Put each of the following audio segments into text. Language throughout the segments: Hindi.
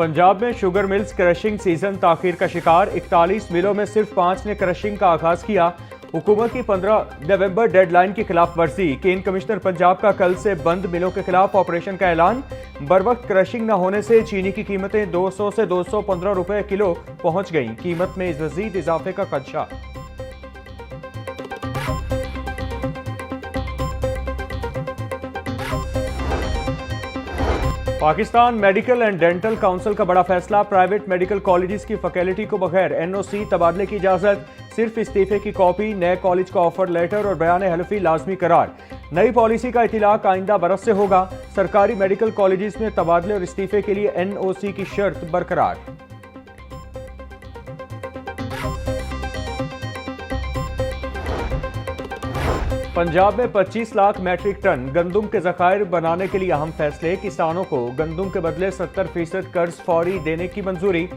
पंजाब में शुगर मिल्स क्रशिंग सीजन ताखीर का शिकार। 41 मिलों में सिर्फ 5 ने क्रशिंग का आगाज किया। हुकूमत की 15 नवंबर डेडलाइन की खिलाफ वर्जी। केन कमिश्नर पंजाब का कल से बंद मिलों के खिलाफ ऑपरेशन का ऐलान। बरवक्त क्रशिंग न होने से चीनी की कीमतें 200 से 215 रुपए किलो पहुंच गईं। कीमत में मजीद इजाफे का खदशा। Pakistan medical and dental council का बड़ा फैसला। प्राइवेट मेडिकल कॉलेजेस की फैकल्टी को बगैर एनओसी तबादले की इजाजत। सिर्फ इस्तीफे की कॉपी, नए कॉलेज का ऑफर लेटर और बयान हलफी लाजमी करार। नई पॉलिसी का इतलाक आइंदा बरस से होगा। सरकारी मेडिकल कॉलेजेस में तबादले और इस्तीफे के लिए एनओसी की शर्त बरकरार। पंजाब में 25 लाख मैट्रिक टन गंदुम के जखायर बनाने के लिए अहम फैसले। किसानों को गंदुम के बदले 70% कर्ज फौरी देने की मंजूरी।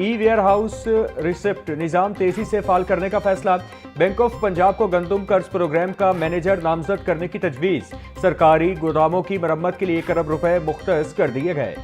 ई वेयर हाउस रिसिप्ट निजाम तेजी से फाल करने का फैसला। बैंक ऑफ पंजाब को गंदुम कर्ज प्रोग्राम का मैनेजर नामजद करने की तजवीज। सरकारी गोदामों की मरम्मत के लिए 1 अरब रुपए मुख्तस कर दिए गए।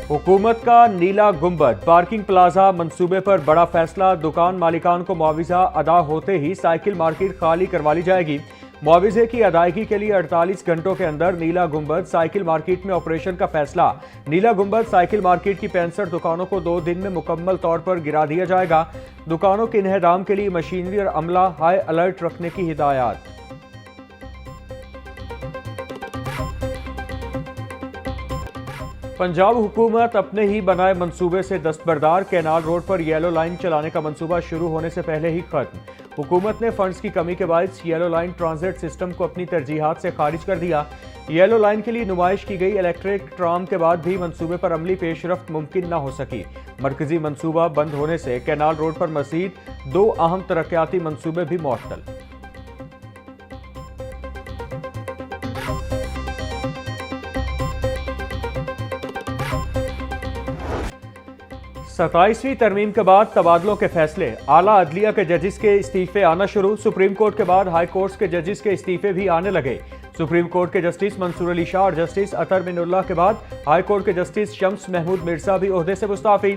हुकूमत का नीला गुंबद पार्किंग प्लाजा मंसूबे पर बड़ा फैसला। दुकान मालिकान को मुआविजा अदा होते ही साइकिल मार्केट खाली करवा ली जाएगी। मुआविजे की अदायगी के लिए 48 घंटों के अंदर नीला गुंबद साइकिल मार्केट में ऑपरेशन का फैसला। नीला गुंबद साइकिल मार्केट की 65 दुकानों को 2 दिन में मुकम्मल तौर पर गिरा दिया जाएगा। दुकानों के इन्हेदाम के लिए मशीनरी और अमला हाई अलर्ट रखने की हिदायत। पंजाब हुकूमत अपने ही बनाए मंसूबे से दस्तबरदार। कैनाल रोड पर येलो लाइन चलाने का मंसूबा शुरू होने से पहले ही खत्म। हुकूमत ने फंड्स की कमी के बायस येलो लाइन ट्रांजिट सिस्टम को अपनी तरजीहात से खारिज कर दिया। येलो लाइन के लिए नुमाइश की गई इलेक्ट्रिक ट्राम के बाद भी मंसूबे पर अमली पेशरफ्त मुमकिन न हो सकी। मरकजी मंसूबा बंद होने से कैनाल रोड पर मजीद 2 अहम तरक्याती मंसूबे भी मुअत्तल। 27वीं तरमीम के बाद तबादलों के फैसले। आला अदलिया के जजेस के इस्तीफे आना शुरू। सुप्रीम कोर्ट के बाद हाई कोर्ट के जजेस के इस्तीफे भी आने लगे। सुप्रीम कोर्ट के जस्टिस मंसूर अली शाह और जस्टिस अतर मिनुल्लाह के बाद हाई कोर्ट के जस्टिस शम्स महमूद मिर्जा भी ओहदे से मुस्ताफी।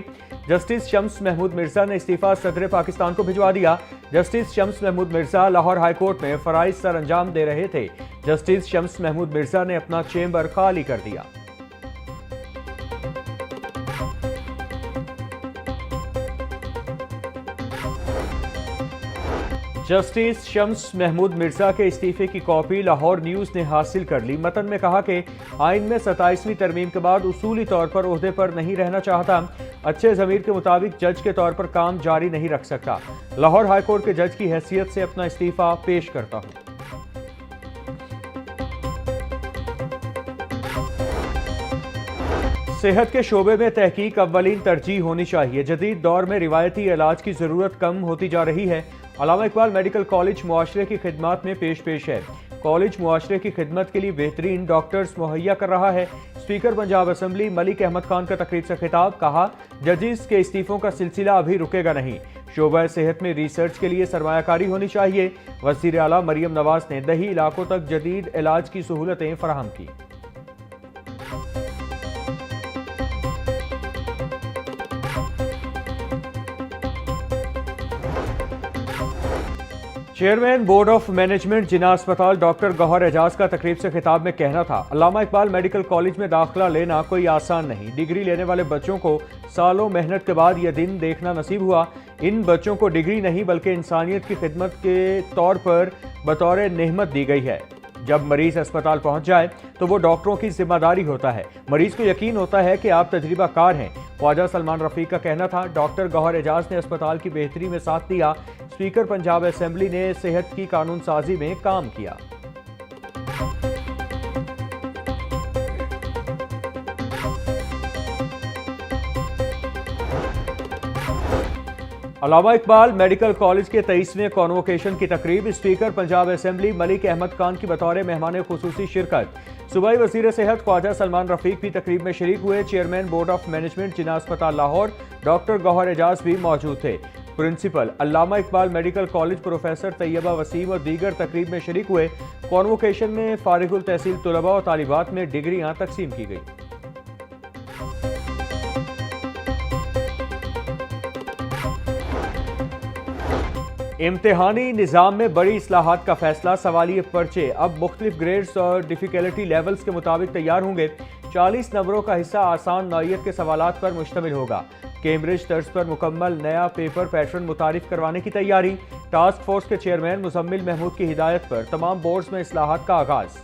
जस्टिस शम्स महमूद मिर्जा ने इस्तीफा सदर पाकिस्तान को भिजवा दिया। Justice Shams Mahmood Mirza Lahore high court में फराइज सर अंजाम दे रहे थे। जस्टिस शम्स महमूद मिर्जा ने अपना चेंबर खाली कर दिया। जस्टिस शम्स महमूद मिर्जा के इस्तीफे की कॉपी लाहौर न्यूज ने हासिल कर ली। मतन में कहा कि आइन में 27वीं तरमीम के बाद उसूली तौर पर ओहदे पर नहीं रहना चाहता। अच्छे ज़मीर के मुताबिक जज के तौर पर काम जारी नहीं रख सकता। लाहौर हाई कोर्ट के जज की हैसियत से अपना इस्तीफा पेश करता हूं। सेहत के शोबे में तहकीक अव्वलीन तरजीह होनी चाहिए। जदीद दौर में रिवायती इलाज की ज़रूरत कम होती जा रही है। अल्लामा इकबाल मेडिकल कॉलेज मुआशरे की खिदमत में पेश है। कॉलेज मुआशरे की खिदमत के लिए बेहतरीन डॉक्टर्स मुहैया कर रहा है। स्पीकर पंजाब असम्बली मलिक अहमद खान का तकरीब से खिताब। कहा, जजेस के इस्तीफों का सिलसिला अभी रुकेगा नहीं। शोबा सेहत में रिसर्च के लिए सरमायाकारी होनी चाहिए। वज़ीर आला मरियम नवाज ने दही इलाकों तक जदीद इलाज की सहूलतें फराहम की। Chairman board of management Jinnah अस्पताल डॉक्टर गौहर एजाज का तकरीब से खिताब में कहना था, अल्लामा इकबाल मेडिकल कॉलेज में दाखिला लेना कोई आसान नहीं। डिग्री लेने वाले बच्चों को सालों मेहनत के बाद यह दिन देखना नसीब हुआ। इन बच्चों को डिग्री नहीं बल्कि इंसानियत की खिदमत के तौर पर बतौर नेहमत दी गई है। जब मरीज अस्पताल पहुंच जाए तो वो डॉक्टरों की जिम्मेदारी होता है। मरीज को यकीन होता है कि आप तजर्बाकार हैं। ख्वाजा सलमान रफीक का कहना था, डॉक्टर गौहर एजाज ने अस्पताल की बेहतरी में साथ दिया। स्पीकर पंजाब असेंबली ने सेहत की कानून साजी में काम किया। अल्लामा इकबाल मेडिकल कॉलेज के 23वें कॉन्वोकेशन की तकरीब। स्पीकर पंजाब असेंबली मलिक अहमद खान की बतौर मेहमान खुसूसी शिरकत। सूबाई वजीर सेहत ख्वाजा सलमान रफीक भी तकरीब में शरीक हुए। Chairman board of management Jinnah अस्पताल लाहौर डॉक्टर गौहर एजाज भी मौजूद थे। Principal Allama Iqbal medical college professor Tayyaba Waseem और दीगर तकरीब में शरीक हुए। कॉन्वोकेशन में फारिगुल तहसील तलबा और तालिबात में डिग्रियां तकसीम की गई। इम्तिहानी निज़ाम में बड़ी इस्लाहात का फैसला। सवालिए पर्चे अब मुख्तलिफ ग्रेड्स और डिफिकल्टी लेवल्स के मुताबिक तैयार होंगे। 40 नंबरों का हिस्सा आसान नौइयत के सवालात पर मुश्तमिल होगा। कैम्ब्रिज तर्ज पर मुकम्मल नया पेपर पैटर्न मुतारिफ करवाने की तैयारी। टास्क फोर्स के चेयरमैन मुजम्मिल महमूद की हिदायत पर तमाम बोर्ड्स में इस्लाहात का आगाज।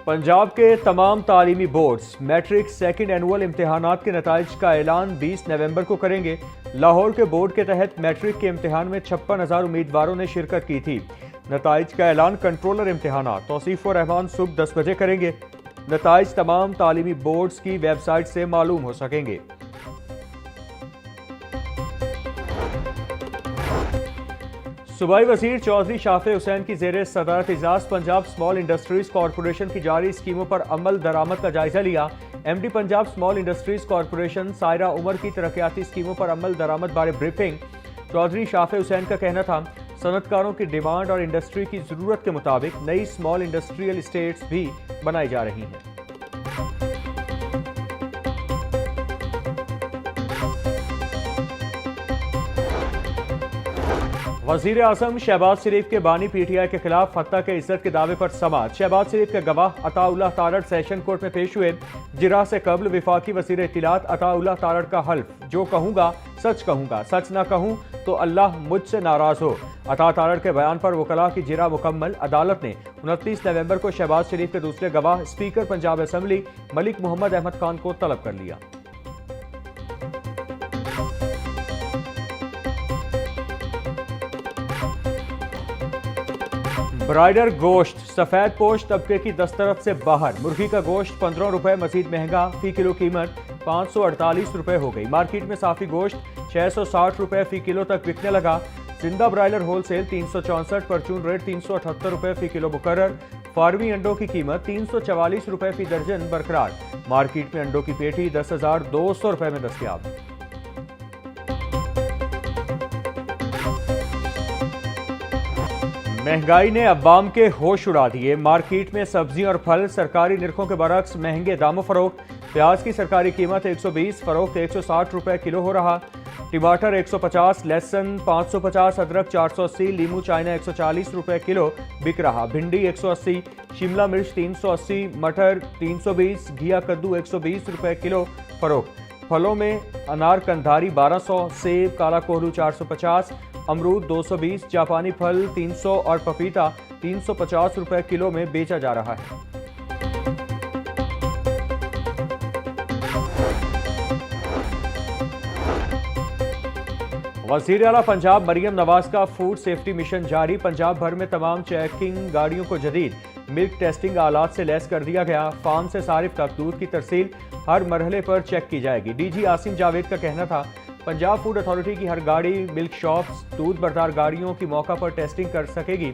पंजाब के तमाम तालीमी बोर्ड्स मैट्रिक सेकंड एनुअल इम्तिहानात के नताइज का ऐलान 20 नवंबर को करेंगे। लाहौर के बोर्ड के तहत मैट्रिक के इम्तिहान में 56,000 उम्मीदवारों ने शिरकत की थी। नताइज का ऐलान कंट्रोलर इम्तिहानात तौसीफुर रहमान सुबह 10 बजे करेंगे। नताइज तमाम तालीमी बोर्ड्स की वेबसाइट से मालूम हो सकेंगे। सूबाई वजीर चौधरी शाफे हुसैन की जेर सदारत इजलास पंजाब स्मॉल इंडस्ट्रीज कॉरपोरेशन की जारी स्कीमों पर अमल दरामद का जायजा लिया। MD Punjab small industries corporation Saira Umar की तरक्याती स्कीमों पर अमल दरामद बारे ब्रीफिंग। चौधरी शाफे हुसैन का कहना था, सनतकारों की डिमांड और इंडस्ट्री की जरूरत के मुताबिक नई स्मॉल इंडस्ट्रियल इस्टेट्स भी बनाई जा रही हैं। वजीर आजम शहबाज शरीफ के बानी पीटीआई के खिलाफ हत्या के इज्जत के दावे पर समाअत। शहबाज शरीफ के गवाह अताउल्लाह तारड़ सेशन कोर्ट में पेश हुए। जिरा से कबल विफाकी वजीर इत्तलात अताउल्लाह तारड़ का हल्फ, जो कहूंगा, सच ना कहूं तो अल्लाह मुझसे नाराज हो। अता तारड़ के बयान पर वकला की जिरा मुकम्मल। अदालत ने 29 नवंबर को शहबाज शरीफ के दूसरे गवाह स्पीकर पंजाब असम्बली मलिक मोहम्मद अहमद खान को तलब कर लिया। ब्राइडर गोश्त सफेद पोश तबके की दस्तरफ से बाहर। मुर्गी का गोश्त 15 रुपए मजीद महंगा। फी किलो कीमत 548 रुपए हो गई। मार्केट में साफी गोश्त 660 रुपए फी किलो तक बिकने लगा। जिंदा ब्रायलर होलसेल 364, परचून रेट 378 रुपए फी किलो मुकर्रर। फार्मी अंडों की कीमत 344 रुपए फी दर्जन बरकरार। मार्केट में अंडों की पेटी 10,200 रुपए में दस्तयाब। महंगाई ने अवाम के होश उड़ा दिए। मार्केट में सब्जी और फल सरकारी निरखों के बरक्स महंगे दामों फरोख्त। प्याज की सरकारी कीमत 120, फरोख्त 160 रुपए किलो हो रहा। टमाटर 150, लहसुन 550, अदरक 480, लीमू चाइना 140 रुपए किलो बिक रहा। भिंडी 180, शिमला मिर्च 380, मटर 320, घिया कद्दू 120 रुपए किलो फरोख्त। फलों में अनार कंधारी 1200, सेब काला कोहलू 450, अमरूद 220, जापानी फल 300 और पपीता 350 रुपए किलो में बेचा जा रहा है। वज़ीर आला पंजाब मरियम नवाज का फूड सेफ्टी मिशन जारी। पंजाब भर में तमाम चेकिंग गाड़ियों को जदीद मिल्क टेस्टिंग आलात से लैस कर दिया गया। फार्म से सारिफ तक दूध की तरसील हर मरहले पर चेक की जाएगी। डीजी आसिम जावेद का कहना था, पंजाब फूड अथॉरिटी की हर गाड़ी मिल्क शॉप्स दूध बरदार गाड़ियों की मौका पर टेस्टिंग कर सकेगी।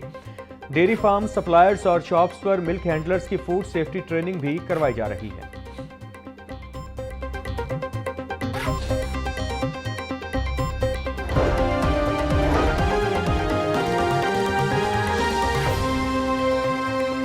डेयरी फार्म सप्लायर्स और शॉप्स पर मिल्क हैंडलर्स की फूड सेफ्टी ट्रेनिंग भी करवाई जा रही है।